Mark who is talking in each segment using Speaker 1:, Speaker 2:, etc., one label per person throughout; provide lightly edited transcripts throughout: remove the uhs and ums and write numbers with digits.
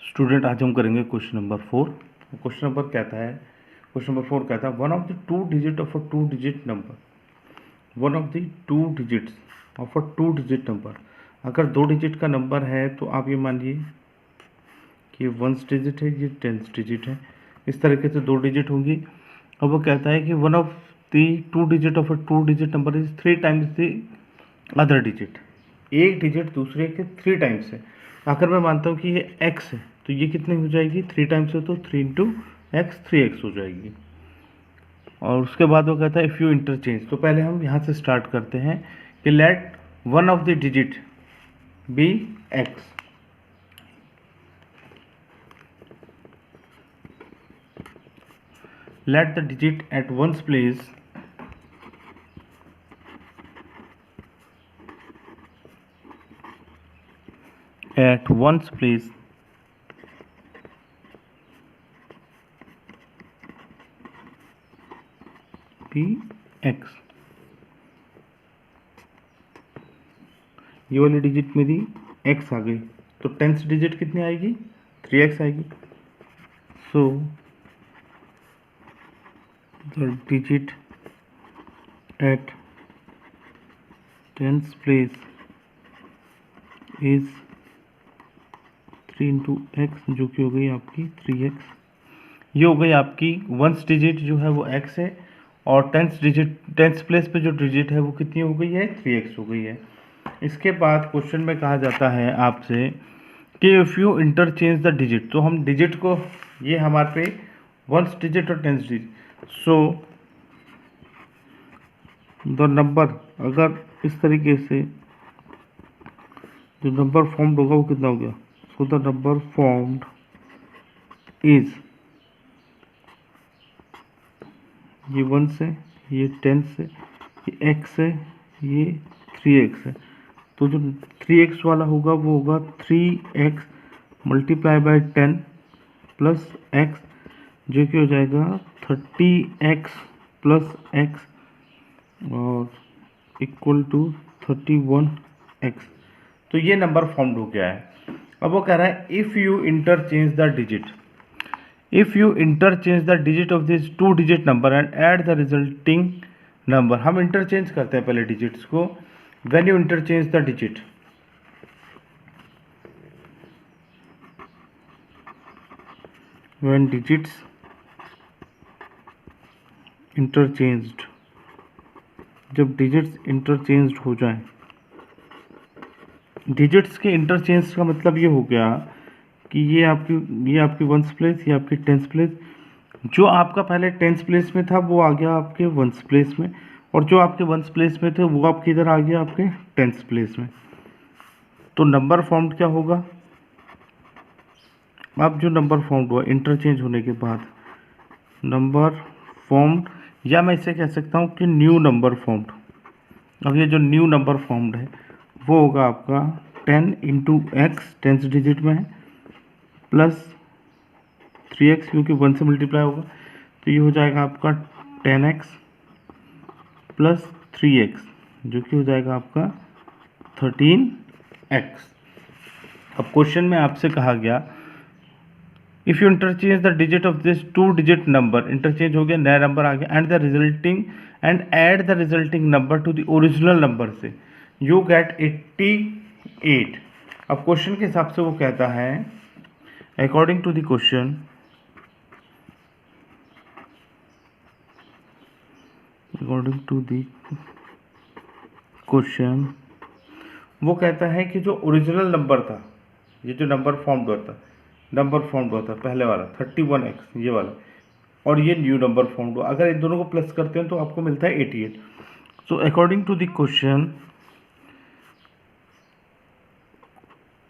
Speaker 1: Student आज हम करेंगे क्वेश्चन नंबर 4। क्वेश्चन नंबर कहता है, क्वेश्चन नंबर 4 कहता है one of the two digit of a to digit number, one of the two digits of a to digit number. अगर दो डिजिट का नंबर है तो आप ये मानिए कि वंस डिजिट है, ये टेंस डिजिट है। इस तरीके से दो डिजिट होंगी। अब वो कहता है कि one of the two digit of a to digit number is 3 times the other digit. एक डिजिट दूसरे के 3 टाइम्स है। अगर मैं मानता हूँ कि ये x है तो ये कितनी हो जाएगी, 3 टाइम्स है तो 3 इंटू एक्स 3x हो जाएगी। और उसके बाद वो कहता है इफ़ यू इंटरचेंज, तो पहले हम यहाँ से स्टार्ट करते हैं कि let one of the digit be x। Let the digit at one's place at one's place be x। ये वाली डिजिट मेरी x आ गई तो टेंथ डिजिट कितनी आएगी, 3x आएगी। So the digit at tenth place is 3 into x, जो कि हो गई आपकी 3x। ये हो गई आपकी वंस डिजिट जो है वो x है, और टेंथ डिजिट, टेंथ प्लेस पे जो डिजिट है वो कितनी हो गई है, 3x हो गई है। इसके बाद क्वेश्चन में कहा जाता है आपसे कि if you interchange the digit, तो हम डिजिट को, ये हमारे पे वंस डिजिट और tenth digit, so the number, अगर इस तरीके से जो नंबर फॉर्म्ड होगा वो कितना हो गया, so the number formed is, ये 1 है, ये 10 है, ये x है, ये 3x है। तो जो 3x वाला होगा वो होगा 3x multiply by 10 plus x, जो कि हो जाएगा 30x प्लस x और इक्वल टू 31x। तो ये नंबर फॉर्म्ड हो गया है। अब वो कह रहा है if you interchange the digit, if you interchange the digit of this two digit number and add the resulting number. हम इंटरचेंज करते हैं पहले डिजिट्स को। When you interchange the digit, when digits interchanged, जब डिजिट्स इंटरचेंज्ड हो जाएं, digits के interchange का मतलब ये हो गया कि ये आपकी वंस प्लेस, ये आपकी टेंथ प्लेस। जो आपका पहले टेंथ प्लेस में था वो आ गया आपके वंस प्लेस में, और जो आपके वंस प्लेस में थे वो आपके इधर आ गया आपके टेंथ प्लेस में। तो नंबर फॉर्म्ड क्या होगा, अब जो नंबर फॉर्म्ड हुआ इंटरचेंज होने के बाद, नंबर फॉर्म्ड, या मैं इसे कह सकता हूँ कि न्यू नंबर फॉर्म्ड। अब ये जो न्यू नंबर फॉर्म्ड है वो होगा आपका 10 इंटू एक्स, टेंथ डिजिट में है, प्लस 3x, क्योंकि 1 से मल्टीप्लाई होगा, तो ये हो जाएगा आपका 10x प्लस 3x, जो कि हो जाएगा आपका 13x। अब क्वेश्चन में आपसे कहा गया if you interchange the digit of this two digit number, interchange हो गया, नया नंबर आ गया, and the resulting and add the resulting number to the original number से, यू गेट 88। अब क्वेश्चन के हिसाब से वो कहता है according to the question, according to the question, वो कहता है कि जो ओरिजिनल नंबर था, ये जो नंबर फॉर्म्ड हुआ था, नंबर फॉर्म्ड हुआ था पहले वाला 31x ये वाला, और ये न्यू नंबर फॉर्म्ड हुआ, अगर इन दोनों को प्लस करते हैं तो आपको मिलता है 88। So according to the question,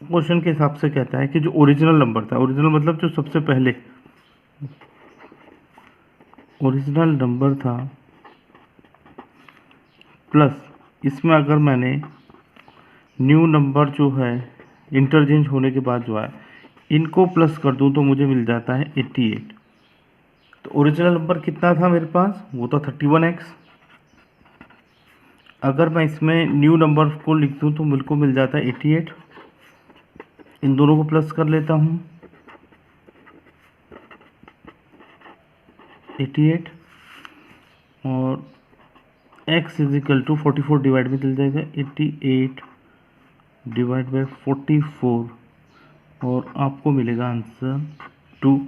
Speaker 1: question के हिसाब से कहता है कि जो ओरिजिनल नंबर था, ओरिजिनल मतलब जो सबसे पहले ओरिजिनल नंबर था, प्लस इसमें अगर मैंने न्यू नंबर जो है इंटरचेंज होने के बाद जो है इनको प्लस कर दूं तो मुझे मिल जाता है 88। तो ओरिजिनल नंबर कितना था मेरे पास, वो था 31x। अगर मैं इसमें न्यू नंबर को लिख दूं तो मुझको मिल जाता है 88। इन दोनों को प्लस कर लेता हूं 88 और x is equal to 44 divide में चल जाएगा 88 डिवाइड बाई 44 और आपको मिलेगा आंसर 2।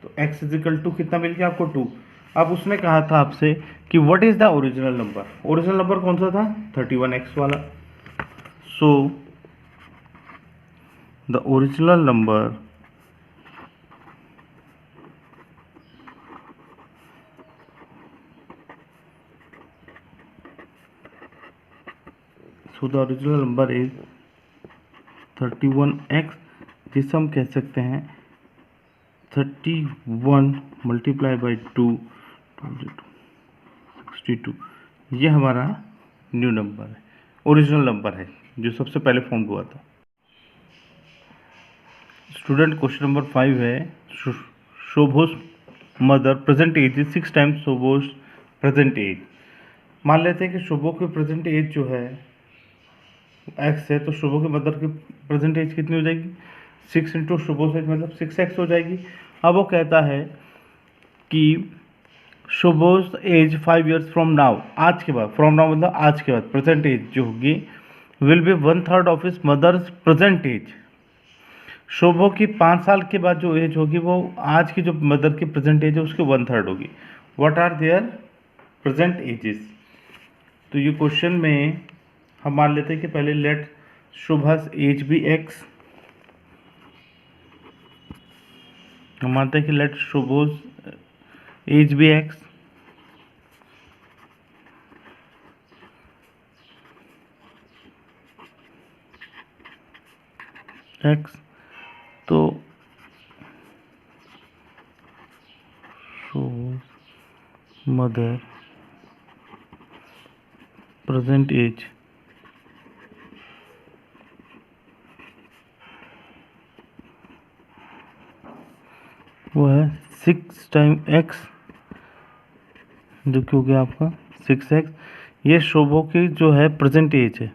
Speaker 1: तो x इज इक्वल टू कितना मिल गया आपको 2। अब उसने कहा था आपसे कि what is the original number. Original number कौन सा था 31x वाला। So the original number is 31x, जिसे हम कह सकते हैं 31 मल्टीप्लाई बाई 2 62। ये हमारा न्यू नंबर है, ओरिजिनल नंबर है जो सबसे पहले फॉर्म हुआ था। स्टूडेंट क्वेश्चन नंबर 5 है Shobho's mother present age is 6 times Shobho's present age. मान लेते हैं कि शोभो की प्रेजेंट एज जो है x है, तो शोभो की मदर की प्रेजेंट एज कितनी हो जाएगी 6 इंटू शोभोस एज मतलब 6x हो जाएगी। अब वो कहता है कि शोभोस एज 5 ईयर्स फ्रॉम नाउ, आज के बाद, फ्रॉम नाउ मतलब आज के बाद, प्रेजेंट एज जो होगी will be 1/3 of his mother's present age. Shobho की 5 साल के बाद जो एज होगी वो आज की जो मदर की प्रेजेंट एज है उसकी 1/3 होगी। What are their present ages. तो ये क्वेश्चन में हम मान लेते हैं कि पहले लेट शोभास एज बी x। हम मानते हैं कि लेट शोभोस एज बी x। तो मदर प्रेजेंट एज वो है 6 टाइम x, जो कि हो गया आपका 6x। ये शोभो की जो है प्रेजेंट एज है,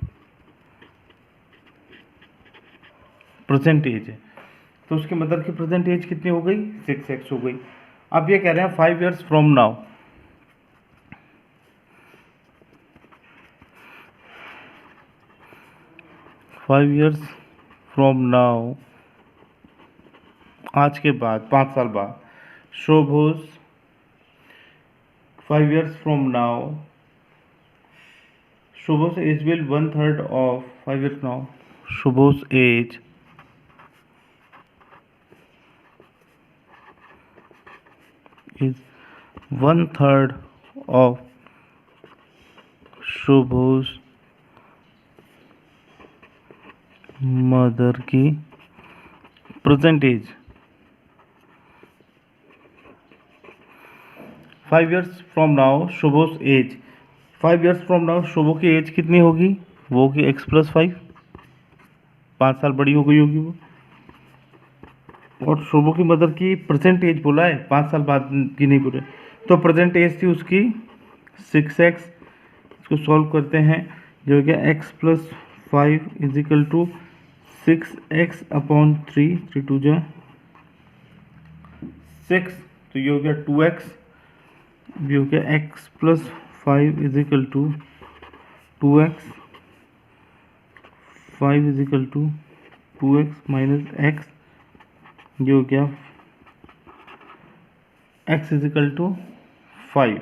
Speaker 1: प्रेजेंट एज है, तो उसकी मदर की प्रेजेंट एज कितनी हो गई 6x हो गई। अब ये कह रहे हैं 5 years from now. 5 years from now, आज के बाद 5 साल बाद, Shobho's 5 years from now, Shobho's age will 1/3 of 5 years now, Shobho's age is 1/3 of Shobho's mother की present age. 5 years from now Shobho's age, 5 years from now Shobho की एज कितनी होगी वो होगी x+5, 5 साल बड़ी हो गई होगी वो। और शोभो की मदर की प्रेजेंट एज बोला है, 5 साल बाद की नहीं बोले, तो प्रेजेंट एज थी उसकी 6x। इसको सॉल्व करते हैं, जो हो गया x+5 is equal to 6x upon 3, 3 2 जा 6, तो ये हो गया 2x। ये हो गया x+5 is equal to 2x, 5 is equal to 2x minus x, ये हो गया x is equal to 5,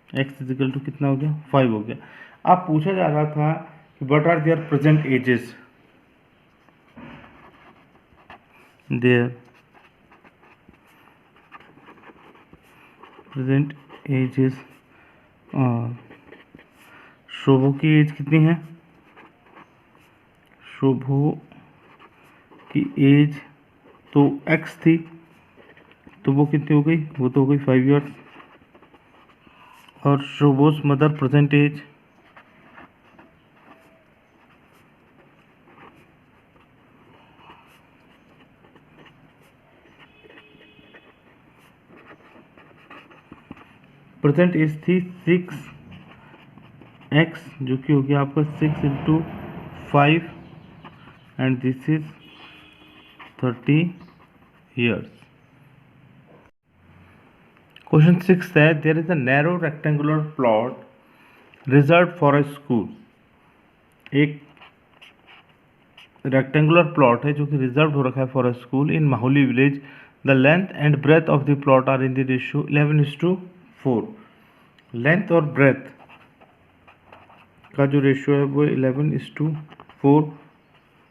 Speaker 1: x is equal to कितना हो गया 5 हो गया। अब पूछा जा रहा था कि what are their present ages, their present ages. Shobho की एज कितनी है, शोभो की एज तो x थी, तो वो कितनी हो गई, वो तो हो गई 5 ईयर्स। और शोभोस मदर प्रेजेंट एज थी 6x, जो कि हो गया आपका 6 into 5 and this is 30 years. Question 6 है, there is a narrow rectangular plot reserved for a school. एक रेक्टेंगुलर प्लॉट है जो कि रिजर्व हो रखा है for a school in Mahauli village. The length and breadth of the plot are in the ratio 11:4. Length और breadth का जो रेशियो है वो 11:4.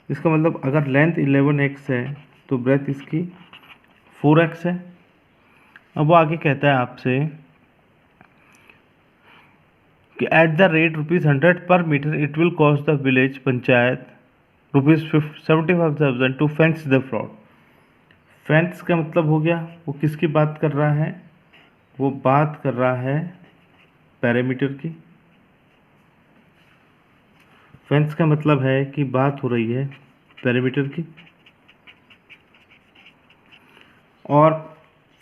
Speaker 1: इसका मतलब अगर लेंथ 11x है तो ब्रेथ इसकी 4x है. अब वो आगे कहता है आपसे कि at the rate ₹100 per metre it will cost the village panchayat ₹75,000 to fence the plot. Fence का मतलब हो गया, वो किसकी बात कर रहा है? वो बात कर रहा है पैरामीटर की. फेंस का मतलब है कि बात हो रही है पैरामीटर की, और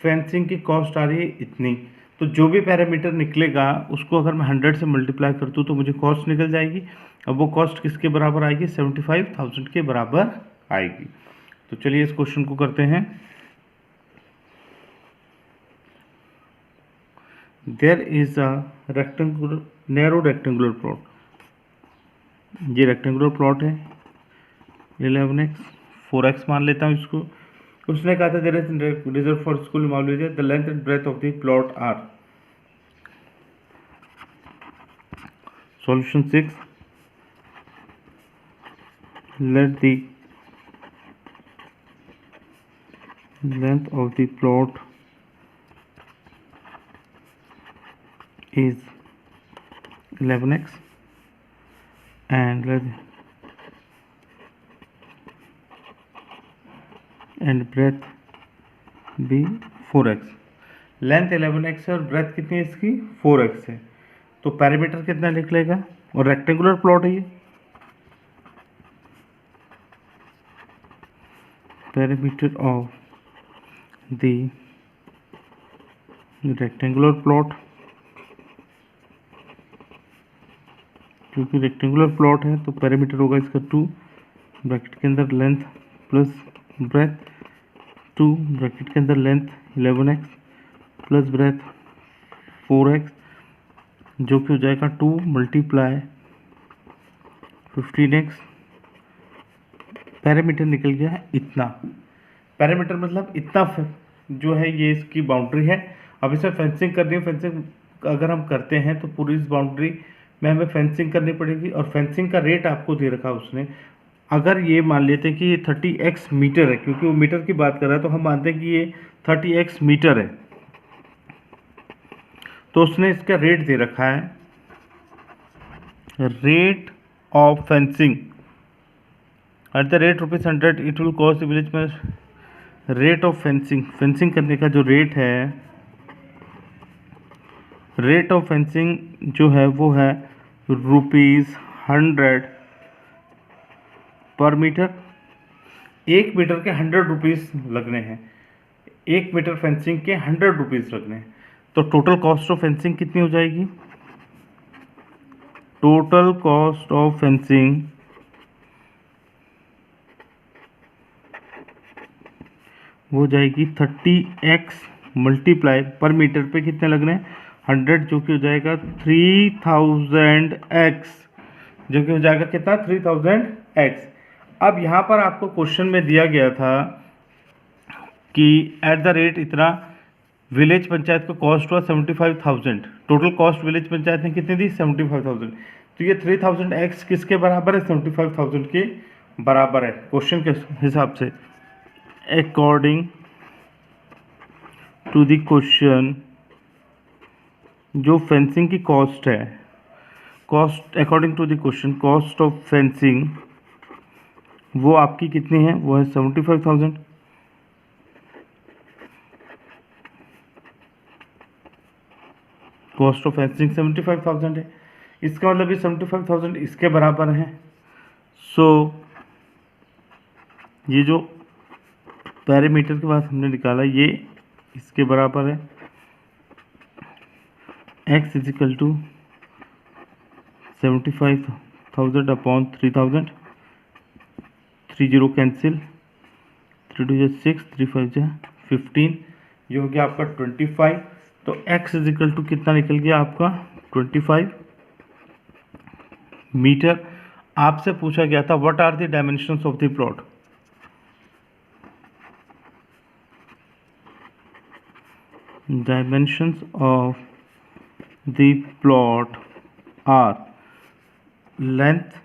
Speaker 1: फेंसिंग की कॉस्ट आ रही है इतनी. तो जो भी पैरामीटर निकलेगा उसको अगर मैं 100 से मल्टीप्लाई कर दूँ तो मुझे कॉस्ट निकल जाएगी. अब वो कॉस्ट किसके बराबर आएगी? 75,000 के बराबर आएगी. तो चलिए इस क्वेश्चन को करते हैं. There is a rectangular narrow rectangular plot. ये रेक्टेंगुलर प्लॉट है 11x 4x मान लेता हूँ इसको. उसने कहा था there is reserve for school मामले the length and breadth of the plot are. Solution 6. let the length of the plot is 11x and breadth be 4x. Length 11x है और ब्रेथ कितनी है इसकी? 4x है. तो पैरामीटर कितना निकलेगा? और रेक्टेंगुलर प्लॉट है ये. perimeter of the rectangular plot, क्योंकि रेक्टेंगुलर प्लॉट है तो पैरामीटर होगा इसका 2 ब्रैकेट के अंदर लेंथ प्लस ब्रेथ 2 ब्रैकेट के अंदर length 11x plus breadth 4x, जो कि हो जाएगा 2 मल्टीप्लाई 15x. पैरामीटर निकल गया है इतना. पैरामीटर मतलब इतना जो है ये इसकी बाउंड्री है. अब इसे फेंसिंग करनी है. फेंसिंग अगर हम करते हैं तो पूरी इस बाउंड्री में हमें फेंसिंग करनी पड़ेगी, और फेंसिंग का रेट आपको दे रखा उसने. अगर ये मान लेते हैं कि ये 30x मीटर है, क्योंकि वो मीटर की बात कर रहा है तो हम मानते हैं कि ये 30x मीटर है, तो उसने इसका रेट दे रखा है. Rate of fencing at the rate ₹100 it will cost the village में. रेट ऑफ फेंसिंग करने का जो रेट है, रेट ऑफ फेंसिंग जो है वो है ₹100 पर मीटर. 1 मीटर के 100 रुपीज़ लगने हैं. 1 मीटर फेंसिंग के 100 रुपीज़ लगने हैं. तो टोटल कॉस्ट ऑफ फेंसिंग कितनी हो जाएगी? टोटल कॉस्ट ऑफ फेंसिंग वो जाएगी 30x मल्टीप्लाई पर मीटर पे कितने लगने हैं? 100, जो कि हो जाएगा 3000x, जो कि हो जाएगा कितना? 3000x. अब यहाँ पर आपको क्वेश्चन में दिया गया था कि एट द रेट इतना विलेज पंचायत को कॉस्ट हुआ 75,000. टोटल कॉस्ट विलेज पंचायत ने कितनी दी? 75,000. तो ये 3000x किसके बराबर है? 75,000 के बराबर है क्वेश्चन के हिसाब से. अकॉर्डिंग टू द क्वेश्चन जो फेंसिंग की कॉस्ट है, cost according to the question cost of fencing वो आपकी कितनी है? वो है 75,000. कॉस्ट ऑफ फेंसिंग 75,000 है. इसका मतलब ये 75,000 इसके बराबर है. सो ये जो पैरामीटर के बाद हमने निकाला ये इसके बराबर है. x is equal to 75,000 upon 3000. 30 cancel, 3 2 6, 3 5 15, ये हो गया आपका 25। तो x इजिकल टू कितना निकल गया आपका 25 मीटर। आपसे पूछा गया था what are the dimensions of the plot. Dimensions of the plot are length,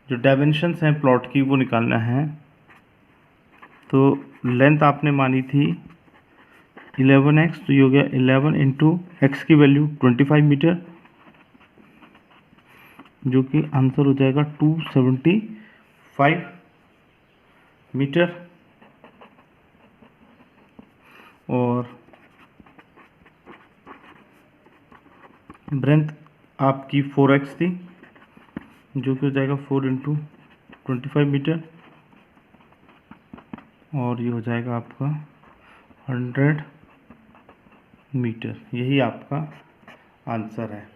Speaker 1: जो डायमेंशंस हैं प्लॉट की वो निकालना है। तो लेंथ आपने मानी थी 11x, तो ये हो गया 11 इंटू एक्स की वैल्यू 25 मीटर, जो कि आंसर हो जाएगा 275 मीटर। और ब्रेंथ आपकी 4x थी, जो कि हो जाएगा 4 इंटू 25 मीटर, और ये हो जाएगा आपका 100 मीटर। यही आपका आंसर है।